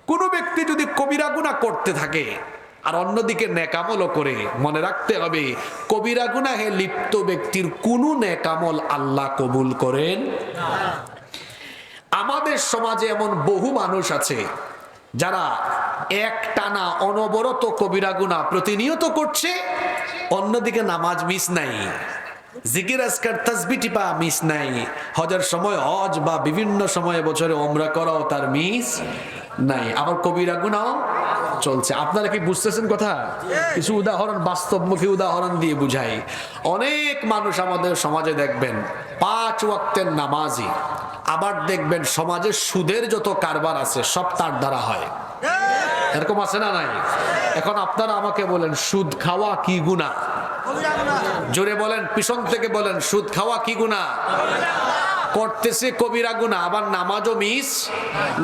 কোনো ব্যক্তি যদি কবিরা গুনাহ করতে থাকে আর অন্যদিকে নেকামলও করে, মনে রাখতে হবে কবিরা গুনাহে লিপ্ত ব্যক্তির কোনো নেকামল আল্লাহ কবুল করেন না। আমাদের সমাজে এমন বহু মানুষ আছে যারা একটানা অনবরত কবিরা গুনাহ প্রতিনিয়ত করছে, অন্যদিকে নামাজ মিস নাই, জিকির আজকার তাসবিহ টিপা মিস নাই, হজের সময় হজ বা বিভিন্ন সময়ে বছরে ওমরা করাও তার মিস নাই, আবার কবিরা গুনাহ চলছে। আপনারা কি বুঝতেছেন কথা? কিছু উদাহরণ, বাস্তবমুখী উদাহরণ দিয়ে বুঝাই। অনেক মানুষ আমাদের সমাজে দেখবেন 5 ওয়াক্তের নামাজি, আবার দেখবেন সমাজে সুদের যত কারবার আছে সব তার দ্বারা হয়। এরকম আছে না নাই? এখন আপনারা আমাকে বলেন সুদ খাওয়া কি গুনাহ? জোরে বলেন, পিছন থেকে বলেন, সুদ খাওয়া কি গুনাহ? করতেছে কবিরা গুনাহ, আবার নামাজও মিস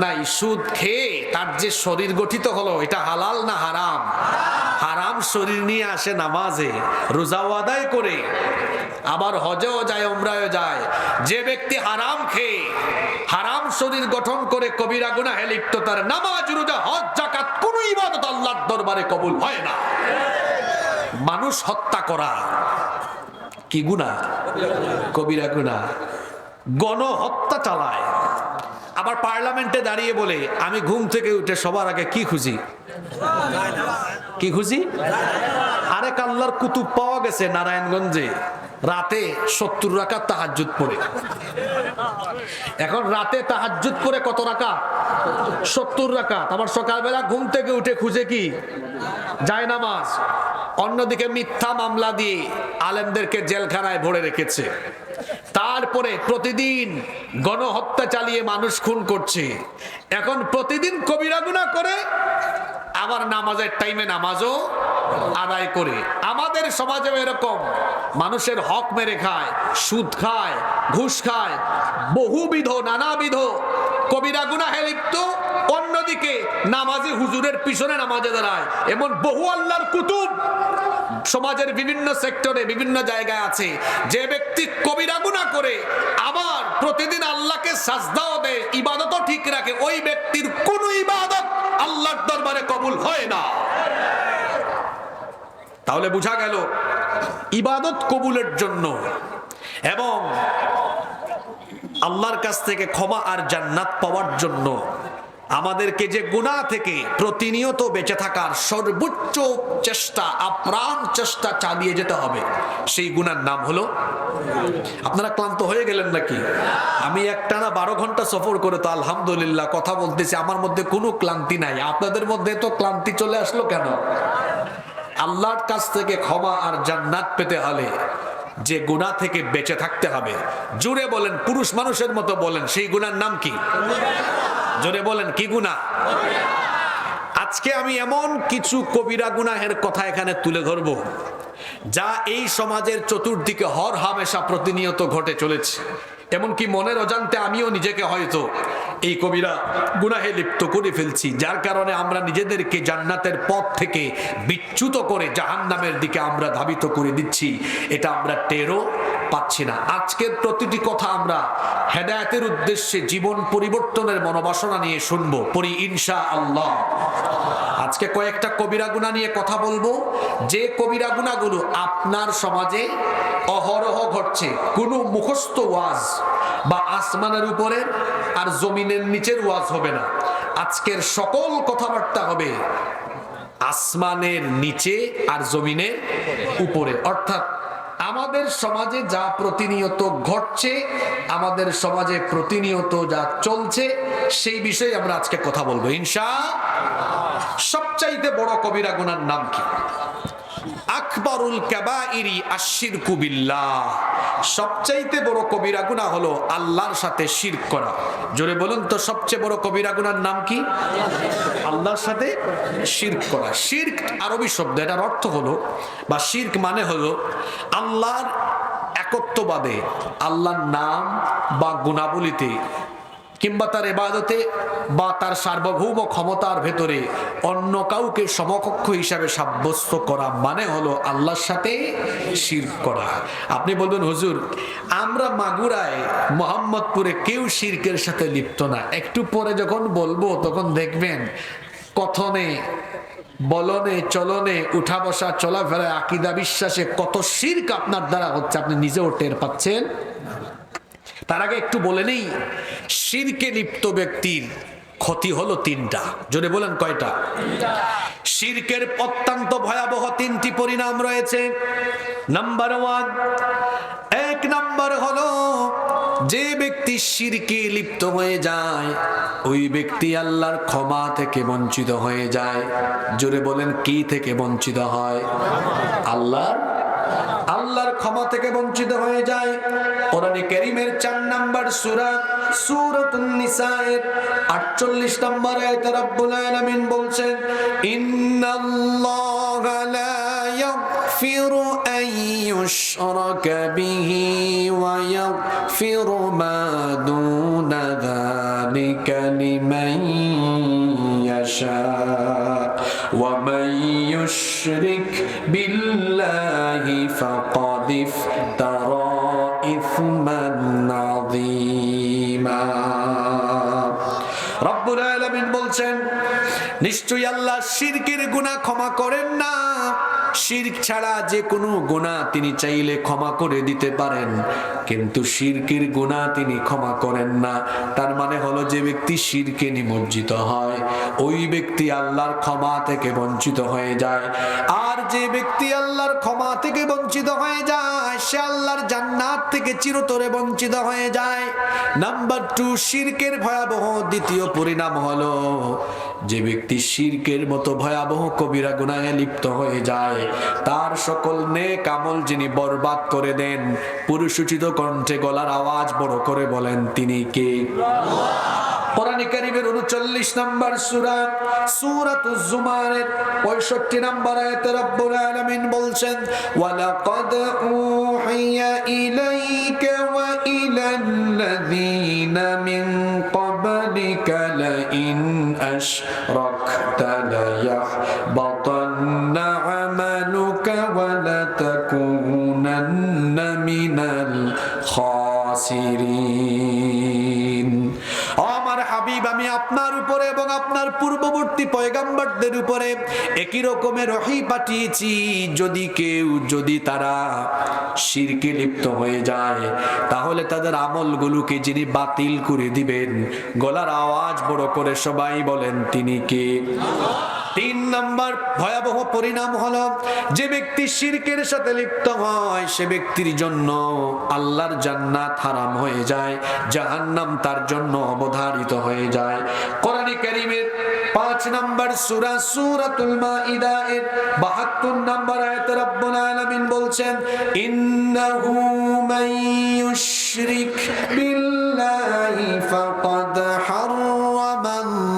নাই। সুদ খেয়ে তার যে শরীর গঠিত হলো, এটা হালাল না হারাম? হারাম শরীর নিয়ে আসে নামাজে, রোজাও আদায় করে, আবার হজেও যায়, উমরায়ও যায়। যে ব্যক্তি হারাম খেয়ে হারাম শরীর গঠন করে কবিরা গুনাহে লিপ্ত, তার নামাজ, রোজা, হজ, যাকাত কোনো ইবাদত আল্লাহর দরবারে কবুল হয় না। মানুষ হত্যা করা কি গুনাহ? কবিরা গুনাহ। গণহত্যা চালায়, আবার পার্লামেন্টে দাঁড়িয়ে বলে আমি ঘুম থেকে উঠে সবার আগে কি খুঁজি? কি খুঁজি? আরেক আল্লাহর কুতুব পাওয়া গেছে নারায়ণগঞ্জে, রাতে 70 রাকাত তাহাজ্জুদ পড়ে। এখন রাতে তাহাজ্জুদ পড়ে কত রাকাত? 70 রাকাত। আবার সকালবেলা ঘুম থেকে উঠে খুঁজে কি? জায়নামাজ। অন্যদিকে মিথ্যা মামলা দিয়ে আলেমদেরকে জেলখানায় ভরে রেখেছে। তারপরে প্রতিদিন গণহত্যা চালিয়ে মানুষ খুন করছে। এখন প্রতিদিন কবিরা গুনাহ করে, আবার নামাজের টাইমে নামাজও আদায় করে। আমাদের সমাজে এরকম মানুষের হক মেরে খায়, সুদ খায়, ঘুষ খায়, বহুবিধ নানাবিধ কবিরা গুনাহে লিপ্ত, অন্যদিকে নামাজি হুজুরের পিছনে নামাজে দাঁড়ায়। এমন বহু আল্লাহর কুতুব সমাজের বিভিন্ন সেক্টরে বিভিন্ন জায়গায় আছে। যে ব্যক্তি কবিরা গুনাহ করে আবার প্রতিদিন আল্লাহকে সাজদাও দেয়, ইবাদতও ঠিক রাখে, ওই ব্যক্তির কোন ইবাদত আল্লাহর দরবারে কবুল হয় না। তাহলে বোঝা গেল ইবাদত কবুলের জন্য এবং আল্লাহর কাছ থেকে ক্ষমা আর জান্নাত পাওয়ার জন্য আমাদেরকে যে গুনাহ থেকে প্রতিনিয়ত বেঁচে থাকার সর্বোচ্চ চেষ্টা, আপ্রাণ চেষ্টা চালিয়ে যেতে হবে, সেই গুনার নাম হলো। আপনারা ক্লান্ত হয়ে গেলেন নাকি? আমি একটানা 12 ঘন্টা সফর করে তো আলহামদুলিল্লাহ কথা বলতেছি, আমার মধ্যে কোনো ক্লান্তি নাই। আপনাদের মধ্যে তো ক্লান্তি চলে আসলো কেন? আল্লাহর কাছ থেকে ক্ষমা আর জান্নাত পেতে হলে যে গুনাহ থেকে বেঁচে থাকতে হবে, জোরে বলেন, পুরুষ মানুষের মতো বলেন, সেই গুনার নাম কি? জোরে বলেন, কি গুনাহ? আজকে আমি এমন কিছু কবিরা গুনাহের কথা এখানে তুলে ধরব যা এই সমাজের চতুর্দিকে হর হামেশা প্রতিনিয়ত ঘটে চলেছে। এমনকি মনের অজান্তে আমিও নিজেকে হয়তো এই কবিরা গুনাহে লিপ্ত করে ফেলছি, যার কারণে আমরা নিজেদেরকে জান্নাতের পথ থেকে বিচ্যুত করে জাহান্নামের দিকে আমরা ধাবিত করে দিচ্ছি। এটা আমরা টেরও পাচ্ছি না। আজকের প্রতিটি কথা আমরা হেদায়েতের উদ্দেশ্যে, জীবন পরিবর্তনের মনোবাসনা নিয়ে শুনবো, পড়ি ইনশাআল্লাহ। আজকে কয়েকটা কবিরা গুনাহ নিয়ে কথা বলবো, যে কবিরা গুনাহগুলো আপনার সমাজে অহরহ ঘটছে। কোনো মুখস্থ ওয়াজ বা আসমানের উপরে আর জমিনের নিচের ওয়াজ হবে না। আজকের সকল কথাবার্তা হবে আসমানের নিচে আর জমিনের উপরে। অর্থাৎ আমাদের সমাজে যা প্রতিনিয়ত ঘটছে, আমাদের সমাজে প্রতিনিয়ত যা চলছে, সেই বিষয়ে আমরা আজকে কথা বলবো ইনশাআল্লাহ। সবচাইতে বড় কবিরা গুনার নাম কি? আকবারুল কাবাইরি আশশিরকু বিল্লাহ। সবচাইতে বড় কবিরা গুনাহ হলো আল্লাহর সাথে শিরক করা। জোরে বলুন তো, সবচেয়ে বড় কবিরা গুনার নাম কি? আল্লাহর সাথে শিরক করা। শিরক আরবি শব্দ, এটার অর্থ হলো, বা শিরক মানে হলো আল্লাহর একত্ববাদে, আল্লাহর নাম বা গুণাবলীতে কিংবা তার ইবাদতে বা তার সার্বভৌম ক্ষমতার ভেতরে অন্য কাউকে সমকক্ষ হিসাবে সাব্যস্ত করা মানে হলো আল্লাহর সাথে শিরক করা। আপনি বলবেন হুজুর, আমরা মাগুরায় মোহাম্মদপুরে কেউ শিরকের সাথে লিপ্ত না। একটু পরে যখন বলবো তখন দেখবেন কথনে, বলনে, চলনে, উঠা বসা, চলাফেরায়, আকীদা বিশ্বাসে কত শিরক আপনার দ্বারা হচ্ছে, আপনি নিজেও টের পাচ্ছেন। তার আগে একটু বলে নেই, শিরকে লিপ্ত ব্যক্তির ক্ষতি হলো তিনটা। জোরে বলেন কয়টা? শিরকের অত্যন্ত ভয়াবহ তিনটি পরিণাম রয়েছে। নাম্বার ওয়ান, এক নাম্বার হলো যে ব্যক্তি শিরকে লিপ্ত হয়ে যায় ওই ব্যক্তি আল্লাহর ক্ষমা থেকে বঞ্চিত হয়ে যায়। জোরে বলেন কি থেকে বঞ্চিত হয়? আল্লাহর ক্ষমা থেকে বঞ্চিত হয়ে যায়। কোরআনে কারীমের 4 নাম্বার সূরা সূরাতুন নিসায়ের 48 নম্বর আয়াতে রব্বুল আলামিন বলছেন, ইন্নাল্লাহা লা ইয়াগফিরু আন ইউশরাকা বিহি ওয়া ইয়াগফিরু মা দুনা যালিকা লিমান ইয়াশা ওয়া মান ইউশরিক বিল্লাহি ফাকাদ ইফতারা ইসমান আযীমা। রব্বুল আলামিন বলছেন, নিশ্চয়ই আল্লাহ শিরকের গুনাহ ক্ষমা করেন না। শিরক ছাড়া যে কোনো গুনাহ তিনি চাইলে ক্ষমা করে দিতে পারেন, কিন্তু শিরকের গুনাহ তিনি ক্ষমা করেন না। তার মানে হলো যে ব্যক্তি শিরকে নিমজ্জিত হয় ওই ব্যক্তি আল্লাহর ক্ষমা থেকে বঞ্চিত হয়ে যায়। আর যে ব্যক্তি আল্লাহর ক্ষমা থেকে বঞ্চিত হয়ে যায় সে আল্লাহর জান্নাত থেকে চিরতরে বঞ্চিত হয়ে যায়। নাম্বার 2, শিরকের ভয়াবহ দ্বিতীয় পরিণাম হলো যে ব্যক্তি শিরকের মতো ভয়াবহ কবিরা গুনাহে লিপ্ত হয়ে যায় তার সকল নেক আমল যিনি বরবাদ করে দেন। পুরুষোচিত কণ্ঠে গলার আওয়াজ বড় করে বলেন, তিনি কে? কোরআনে কারীমের 39 নম্বর সূরা সূরাতুজ জুমারের 65 নম্বর আয়াতে রব্বুল আলামিন বলছেন, ওয়ালাকাদ উহিয়া ইলাইকা ওয়া ইলাল্লাযীনা মিন ক্বাবলিকা লাইন আশরাকতা লায়াহবাতান্না আমালুকা ওয়া লাতাকুনান্না মিনাল খাসিরিন। আমার হাবিব, আমি আপনার উপরে এবং আপনার পূর্ববর্তী পয়গম্বরদের উপরে একই রকমের ওহী পাঠিয়েছি। যদি তারা শিরকে লিপ্ত হয়ে যায় তাহলে তাদের আমলগুলোকে যিনি বাতিল করে দিবেন। গলার আওয়াজ বড় করে সবাই বলেন, তিনি কে? 3 নম্বর ভয়াবহ পরিণাম হলো যে ব্যক্তি শিরকের সাথে লিপ্ত হয় সে ব্যক্তির জন্য আল্লাহর জান্নাত হারাম হয়ে যায়, জাহান্নাম তার জন্য অবধারিত হয়ে যায়। কোরআনে কারীমের 5 নম্বর সূরা সূরাতুল মাইদা এর 72 নম্বর আয়াতে রব্বুল আলামিন বলছেন, ইন্নাহু মান ইউশরিক বিল্লাহি ফাকাদ হারামাল্লাহু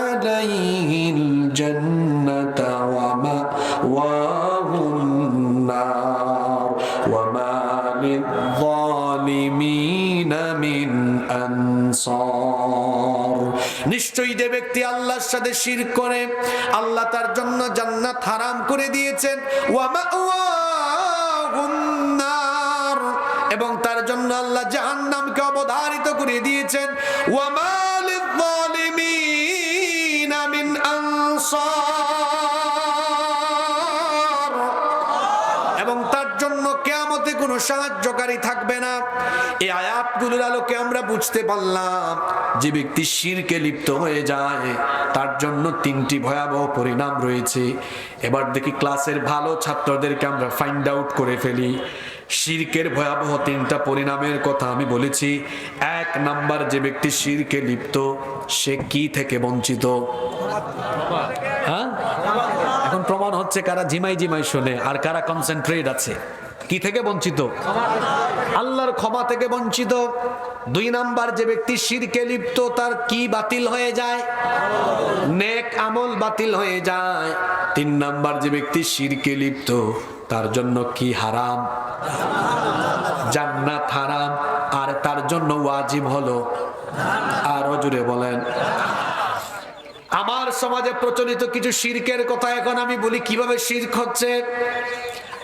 আলাইহিল জান্নাতা ওয়া মাওয়াহুন নার ওয়া মা লিয-যালিমিনা মিন আনসার। নিশ্চয়ই যে ব্যক্তি আল্লাহর সাথে শিরক করে আল্লাহ তার জন্য জান্নাত হারাম করে দিয়েছেন, ওয়া মাওয়াহুন নার, এবং তার জন্য আল্লাহ জাহান্নামকে অবধারিত করে দিয়েছেন, ওয়া মা লিয-যালিমিনা মিন আনসার, এবং তার জন্য কিয়ামতে কোনো সাহায্যকারী থাকবে না। এই আয়াতগুলোর আলোকে আমরা বুঝতে পারলাম যে ব্যক্তি শিরকে লিপ্ত হয়ে যায় তার জন্য 3টি ভয়াবহ পরিণাম রয়েছে। এবার দেখি ক্লাসের ভালো ছাত্রদেরকে আমরা ফাইন্ড আউট করে ফেলি। শিরকের ভয়াবহ 3টা পরিণামের কথা আমি বলেছি। 1 নাম্বার, যে ব্যক্তি শিরকে লিপ্ত সে কি থেকে বঞ্চিত? হ্যাঁ, এখন প্রমাণ হচ্ছে কারা ঝিমাই শোনে আর কারা কনসেন্ট্রেট আছে। কি থেকে বঞ্চিত? আল্লাহর ক্ষমা থেকে বঞ্চিত। 2 নাম্বার, যে ব্যক্তি শিরকে লিপ্ত তার কি বাতিল হয়ে যায়? নেক আমল বাতিল হয়ে যায়। 3 নাম্বার, যে ব্যক্তি শিরকে লিপ্ত তার জন্য কি হারাম? জান্নাত হারাম। আর তার জন্য ওয়াজিব হলো জুড়ে বলেন। আমার সমাজে প্রচলিত কিছু শিরকের কথা এখন আমি বলি, কিভাবে শিরক হচ্ছে।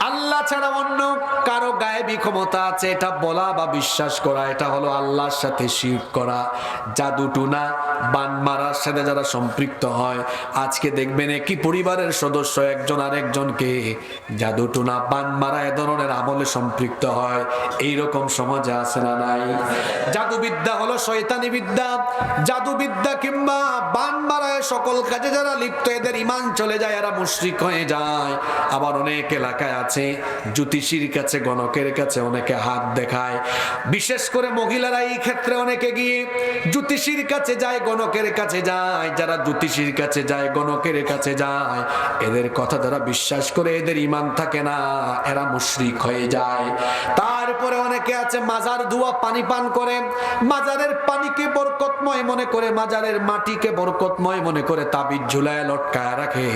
আল্লাহ ছাড়া অন্য কারো গায়েবী ক্ষমতা আছে এটা বলা বা বিশ্বাস করা, এটা হলো আল্লাহর সাথে শিরক করা। জাদু টুনা বান মারার সাথে যারা সম্পৃক্ত হয়, আজকে দেখবেন একই পরিবারের সদস্য একজন আরেকজনকে জাদু টুনা বান মারা এ ধরনের আমলে সম্পৃক্ত হয়। এইরকম সমাজে আছে না নাই? জাদুবিদ্যা হলো শয়তানি বিদ্যা। জাদুবিদ্যা কিংবা বান মারায় সকল কাজে যারা লিপ্ত, এদের ঈমান চলে যায়, এরা মুশরিক হয়ে যায়। আবার অনেক এলাকায় আছে জ্যোতিষীর কাছে, গণকের কাছে অনেকে হাত দেখায়। বিশেষ করে মহিলারা এই ক্ষেত্রে অনেকে গিয়ে জ্যোতিষীর কাছে যায়, গণকের কাছে যায়। যারা জ্যোতিষীর কাছে যায়, গণকের কাছে যায়, এদের কথা যারা বিশ্বাস করে, এদের ঈমান থাকে না, এরা মুশরিক হয়ে যায়। তারপরে অনেকে আছে মাজার ধোয়া পানি পান করে, মাজারের পানিকে বরকতময় মনে করে, মাজারের মাটিকে বরকতময় মনে করে তাবিজ ঝুলায় লটকায় রাখে।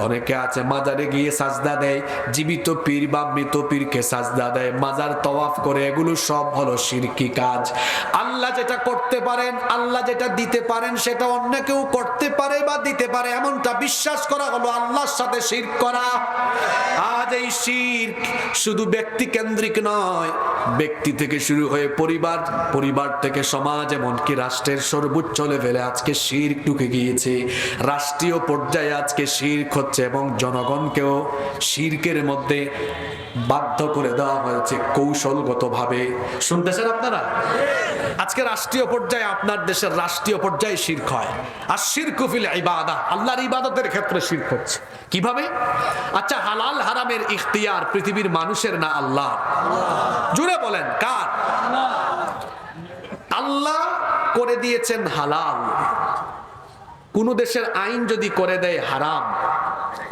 অনেকে আছে মাজারে গিয়ে সাজদা দেয়, জীবিত পীর বা মৃত পীরকে সাজদা দেয়, মাজার তওয়াফ করে। এগুলো সব হলো শিরকি কাজ। আল্লাহ যেটা করতে পারেন, আল্লাহ যেটা দিতে পারেন, সেটা অন্য কেউ করতে পারে বা দিতে পারে এমনটা বিশ্বাস করা হলো আল্লাহর সাথে শিরক করা। আজ এই শিরক শুধু ব্যক্তি কেন্দ্রিক নয়, ব্যক্তি থেকে শুরু হয়ে পরিবার, পরিবার থেকে সমাজ, এমনকি রাষ্ট্রের সর্বোচ্চ লেভেলে আজকে শিরক ঢুকে গিয়েছে। রাষ্ট্রীয় পর্যায়ে আজকে শিরক হচ্ছে এবং জনগণকেও শিরকের মধ্যে বাধ্য করে দেওয়া হয়েছে কৌশলগতভাবে। শুনতেছেন আপনারা? আজকে রাষ্ট্রীয় পর্যায়ে, আপনার দেশের রাষ্ট্রীয় পর্যায়ে শিরক হয়। আর শিরকু ফিল ইবাদা, আল্লাহর ইবাদতের ক্ষেত্রে শিরক হচ্ছে। কিভাবে? আচ্ছা, হালাল হারামের ইখতিয়ার পৃথিবীর মানুষের না আল্লাহ? জুড়ে বলেন কার? আল্লাহ করে দিয়েছেন হালাল। কোন দেশের আইন যদি করে দেয় হারাম,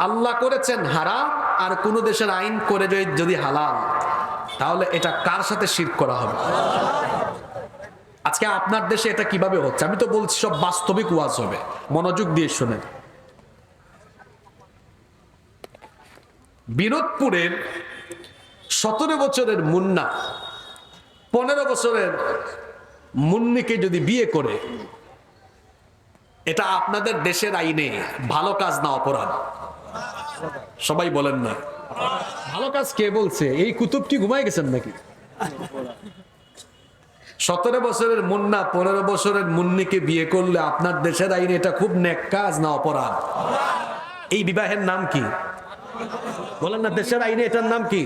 আল্লাহ করেছেন হারাম, আর কোন দেশের আইন করে যদি হালাল, তাহলে এটা কার সাথে শিরক করা হবে? আজকে আপনার দেশে এটা কিভাবে হচ্ছে? আমি তো বলছি সব বাস্তবিক ওয়াজ হবে, মনোযোগ দিয়ে শুনেন। বিনোদপুরের 17 বছরের মুন্না 15 বছরের মুন্নিকে যদি বিয়ে করে, এটা আপনাদের দেশের আইনে ভালো কাজ না অপরাধ? সবাই বলেন না ভালো কাজ। কে বলছে? এই কুতুব কি ঘুমায় গেছেন নাকি? 17 বছরের মুন্না 15 বছরের মুন্নিকে বিয়ে করলে আপনার দেশের আইনে এটা খুব নেক কাজ না অপরাধ? এই বিবাহের নাম কি বলেন না? দেশের আইনে এটার নাম কি?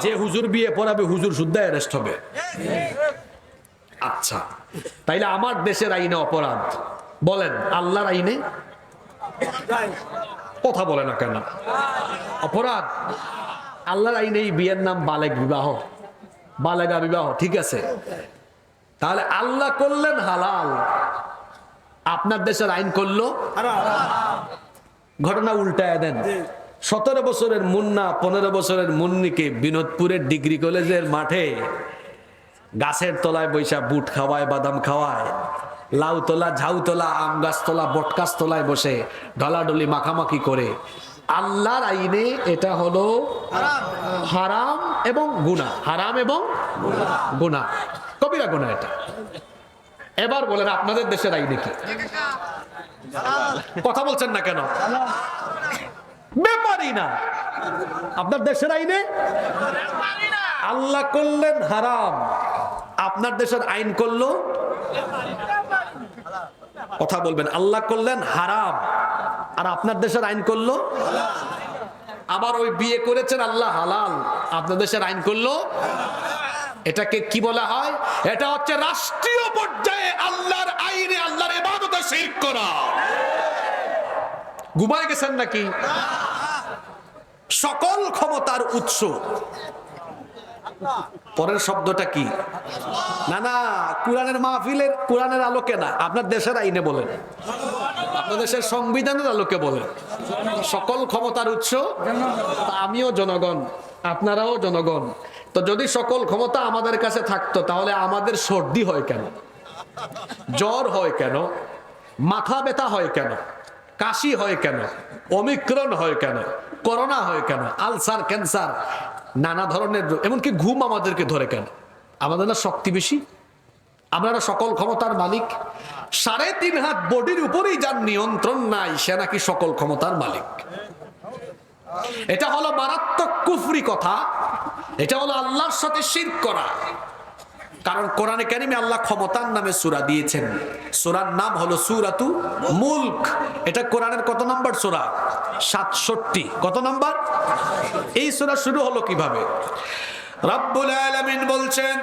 যে হুজুর বিয়ে পড়াবে, হুজুর শুদ্ধা অ্যারেস্ট হবে। আচ্ছা, তাইলে আমার দেশের আইনে অপরাধ, বলেন আল্লাহর আইনে? কথা বলে না কেন? অপরাধ। আল্লাহর আইনে এই বিয়ের নাম বালেগ বিবাহ, বালেগা বিবাহ, ঠিক আছে? তাহলে আল্লাহ করলেন হালাল, আপনার দেশের আইন করলো ঘটনা উল্টায় দেন। 17 বছরের মুন্না 15 বছরের মুন্নিকে বিনোদপুরের ডিগ্রি কলেজের মাঠে গাছের তলায় বৈশা বুট খাওয়ায়, বাদাম খাওয়ায়, লাউ তোলা, ঝাউ তোলা, আম গাছ তোলা, বট গাছ তলায় বসে ঢলাঢলি মাখামাখি করে। আল্লাহর আইনে এটা হলো হারাম এবং গুনাহ, হারাম এবং গুনাহ, কবিরা গুনাহ এটা। এবার বলেন আপনাদের দেশের আইনে কি? কথা বলছেন না কেন? ব্যাপারই না। আপনার দেশের আইনে আল্লাহ করলেন হারাম, আপনার দেশের আইন করলো, কথা বলবেন, আল্লাহ করলেন হারাম আর আপনার দেশের আইন করলো। আবার ওই বিয়ে করেছেন আল্লাহ হালাল, আপনার দেশের আইন করলো। এটাকে কি বলা হয়? এটা হচ্ছে রাষ্ট্রীয় পর্যায়ে আল্লাহর আইনে আল্লাহর ইবাদতে শিরক করা। ঘুমায় গেছেন নাকি? সকল ক্ষমতার উৎস, পরের শব্দটা কি? না না, কোরআনের মাহফিলের কোরআনের আলোকে না, আপনার দেশের আইনে বলেন, আপনার দেশের সংবিধানের আলোকে বলেন। সকল ক্ষমতার উৎস আমিও জনগণ, আপনারাও জনগণ। তো যদি সকল ক্ষমতা আমাদের কাছে থাকতো, তাহলে আমাদের সর্দি হয় কেন, জ্বর হয় কেন, মাথা ব্যথা হয় কেন, কাশি হয় কেন, ওমিক্রন হয় কেন, করোনা হয় কেন, আলসার, ক্যান্সার, নানা ধরনের, এমনকি ঘুম আমাদেরকে ধরে কেন? আমাদের না শক্তি বেশি? আমরা সকল ক্ষমতার মালিক। 3.5 হাত বডির উপরেই যার নিয়ন্ত্রণ নাই, সে নাকি সকল ক্ষমতার মালিক। এটা হলো মারাত্মক কুফরি কথা, এটা হলো আল্লাহর সাথে শিরক করা। কারণ কোরআনে কারিমে আল্লাহ ক্ষমতার নামে সূরা দিয়েছেন, সূরার নাম হলো সূরাতু মুলক। এটা কোরআনের কত নম্বর সূরা? 67। কত নম্বর? এই সূরা শুরু হলো কিভাবে? রব্বুল আলামিন বলছেন,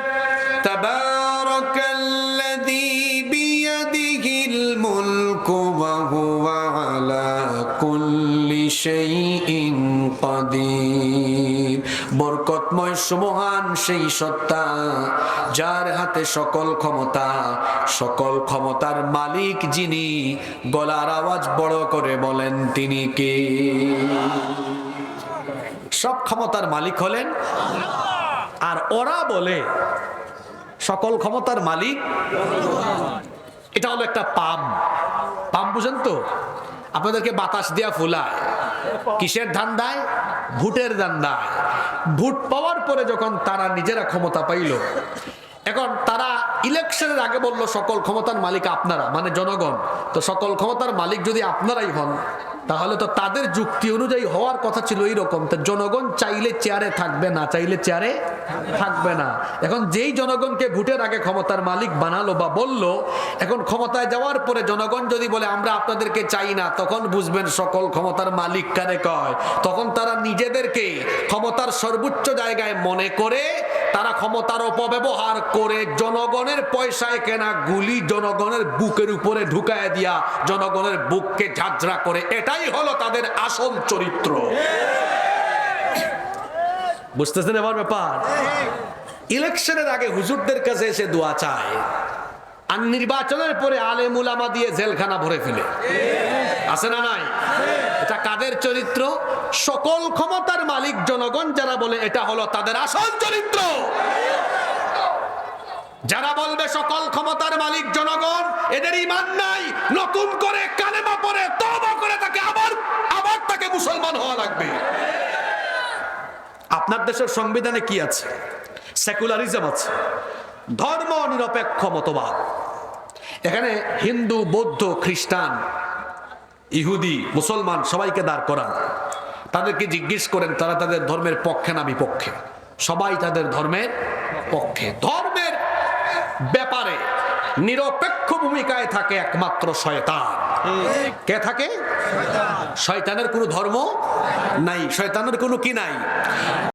তাবারাকাল্লাযী বিয়াদিহিল মুলকু ওয়া হুয়া আলা কুল্লি শাইইন কাদির। বরকতময় সুমহান সেই সত্তা যার হাতে সকল ক্ষমতা, সকল ক্ষমতার মালিক যিনি। গলার আওয়াজ বড় করে বলেন তিনি কে? সব ক্ষমতার মালিক হলেন আল্লাহ। আর ওরা বলে সকল ক্ষমতার মালিক, এটা হলো একটা পাম্প। পাম্প বুঝেন তো? আপনাদেরকে বাতাস দিয়া ফুলায়, কিসের ধান্দায়? ভোটের ধান্দায়। ভোট পাওয়ার পরে যখন তারা নিজেরা ক্ষমতা পাইল, এখন তারা ইলেকশনের আগে বলল সকল ক্ষমতার মালিক আপনারা, মানে জনগণ। তো সকল ক্ষমতার মালিক যদি আপনারাই হন, তাহলে তো তাদের যুক্তি অনুযায়ী হওয়ার কথা ছিল এইরকম, তো জনগণ চাইলে চেয়ারে থাকবে, না চাইলে চেয়ারে থাকবে না। এখন যেই জনগণকে ভোটের আগে ক্ষমতার মালিক বানালো বা বললো, এখন ক্ষমতায় যাওয়ার পরে জনগণ যদি বলে আমরা আপনাদেরকে চাই না, তখন বুঝবেন সকল ক্ষমতার মালিক কারে কয়। তখন তারা নিজেদেরকে ক্ষমতার সর্বোচ্চ জায়গায় মনে করে তারা ক্ষমতার অপব্যবহার করে জনগণের পয়সায় কেনা গুলি জনগণের বুকের উপরে ঢুকায় দিয়া জনগণের বুককে ঝাঁঝরা করে। এটাই হলো তাদের আসল চরিত্র। বুঝতেছেন এবার ব্যাপার? ইলেকশনের আগে হুজুরদের কাছে এসে দোয়া চায়, আর নির্বাচনের পরে আলেম উলামা দিয়ে জেলখানা ভরে ফেলে। আছে না নাই? এটা কাদের চরিত্র? সকল ক্ষমতার মালিক জনগণ যারা বলে, এটা হলো তাদের আসল চরিত্র। যারা বলবে সকল ক্ষমতার মালিক জনগণ, এদের ঈমান নাই। নতুন করে কালেমা পড়ে তওবা করে তাকে আবার তাকে মুসলমান হওয়া লাগবে। আপনার দেশের সংবিধানে কি আছে? সেকুলারিজম আছে, ধর্ম নিরপেক্ষ মতবাদ। এখানে হিন্দু, বৌদ্ধ, খ্রিস্টান, ইহুদি, মুসলমান সবাইকে দাঁড় করান, তাদেরকে জিজ্ঞেস করেন তারা তাদের ধর্মের পক্ষে না বিপক্ষে? সবাই তাদের ধর্মের পক্ষে। ধর্মের ব্যাপারে নিরপেক্ষ ভূমিকায় থাকে একমাত্র শয়তান। কে থাকে? শয়তানের কোনো ধর্ম নাই, শয়তানের কোনো কি নাই।